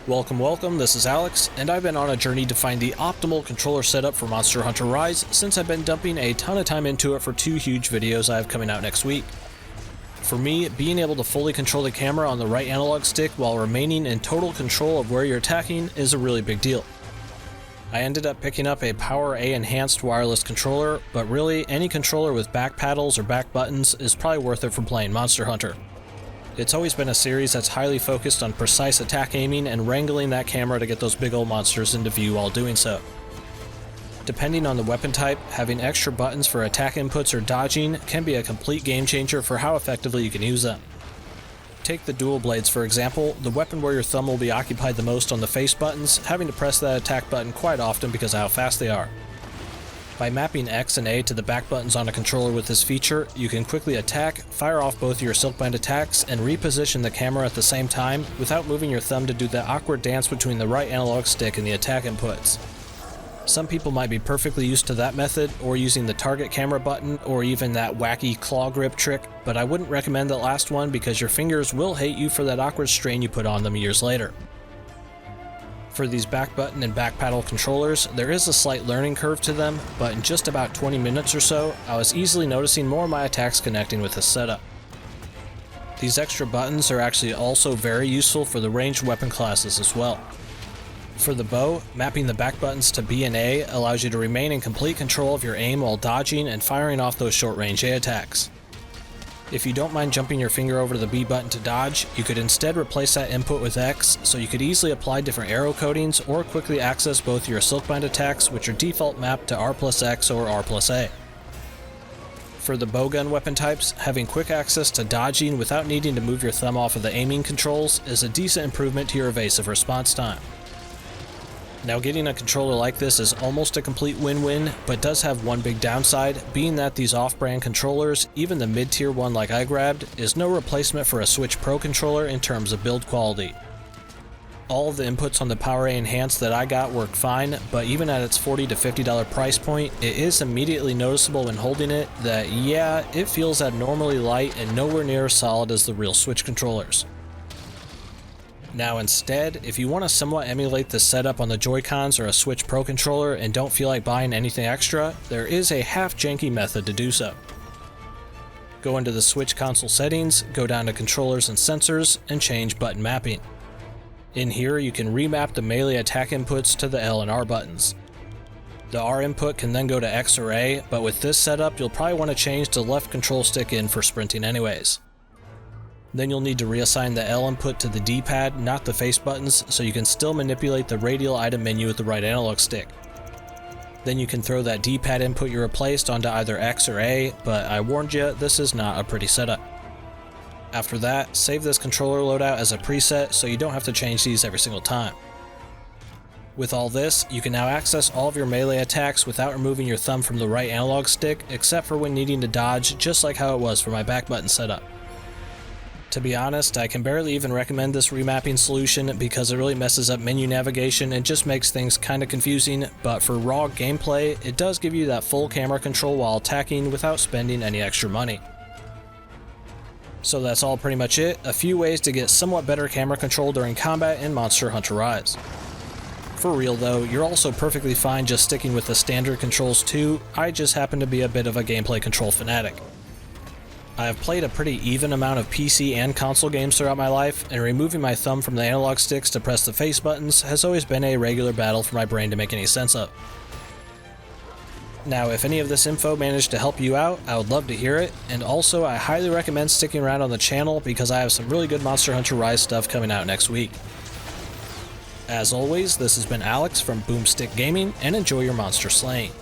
Welcome, this is Alex, and I've been on a journey to find the optimal controller setup for Monster Hunter Rise since I've been dumping a ton of time into it for two huge videos I have coming out next week. For me, being able to fully control the camera on the right analog stick while remaining in total control of where you're attacking is a really big deal. I ended up picking up a Power A enhanced wireless controller, but really any controller with back paddles or back buttons is probably worth it for playing Monster Hunter. It's always been a series that's highly focused on precise attack aiming and wrangling that camera to get those big old monsters into view while doing so. Depending on the weapon type, having extra buttons for attack inputs or dodging can be a complete game changer for how effectively you can use them. Take the dual blades for example, the weapon where your thumb will be occupied the most on the face buttons, having to press that attack button quite often because of how fast they are. By mapping X and A to the back buttons on a controller with this feature, you can quickly attack, fire off both your silkbind attacks, and reposition the camera at the same time without moving your thumb to do that awkward dance between the right analog stick and the attack inputs. Some people might be perfectly used to that method, or using the target camera button, or even that wacky claw grip trick, but I wouldn't recommend that last one because your fingers will hate you for that awkward strain you put on them years later. For these back button and back paddle controllers, there is a slight learning curve to them, but in just about 20 minutes or so, I was easily noticing more of my attacks connecting with this setup. These extra buttons are actually also very useful for the ranged weapon classes as well. For the bow, mapping the back buttons to B and A allows you to remain in complete control of your aim while dodging and firing off those short-range A attacks. If you don't mind jumping your finger over the B button to dodge, you could instead replace that input with X, so you could easily apply different arrow coatings or quickly access both your silkbind attacks, which are default mapped to R+X or R+A. For the bowgun weapon types, having quick access to dodging without needing to move your thumb off of the aiming controls is a decent improvement to your evasive response time. Now getting a controller like this is almost a complete win-win, but does have one big downside, being that these off-brand controllers, even the mid-tier one like I grabbed, is no replacement for a Switch Pro controller in terms of build quality. All of the inputs on the Power A Enhanced that I got worked fine, but even at its $40 to $50 price point, it is immediately noticeable when holding it that yeah, it feels abnormally light and nowhere near as solid as the real Switch controllers. Now instead, if you want to somewhat emulate the setup on the Joy-Cons or a Switch Pro controller and don't feel like buying anything extra, there is a half-janky method to do so. Go into the Switch console settings, go down to Controllers and Sensors, and change button mapping. In here you can remap the melee attack inputs to the L and R buttons. The R input can then go to X or A, but with this setup you'll probably want to change the left control stick in for sprinting anyways. Then you'll need to reassign the L input to the D-pad, not the face buttons, so you can still manipulate the radial item menu with the right analog stick. Then you can throw that D-pad input you replaced onto either X or A, but I warned you, this is not a pretty setup. After that, save this controller loadout as a preset so you don't have to change these every single time. With all this, you can now access all of your melee attacks without removing your thumb from the right analog stick, except for when needing to dodge, just like how it was for my back button setup. To be honest, I can barely even recommend this remapping solution because it really messes up menu navigation and just makes things kinda confusing, but for raw gameplay, it does give you that full camera control while attacking without spending any extra money. So that's all pretty much it, a few ways to get somewhat better camera control during combat in Monster Hunter Rise. For real though, you're also perfectly fine just sticking with the standard controls too, I just happen to be a bit of a gameplay control fanatic. I have played a pretty even amount of PC and console games throughout my life, and removing my thumb from the analog sticks to press the face buttons has always been a regular battle for my brain to make any sense of. Now, if any of this info managed to help you out, I would love to hear it, and also I highly recommend sticking around on the channel because I have some really good Monster Hunter Rise stuff coming out next week. As always, this has been Alex from Boomstick Gaming, and enjoy your monster slaying.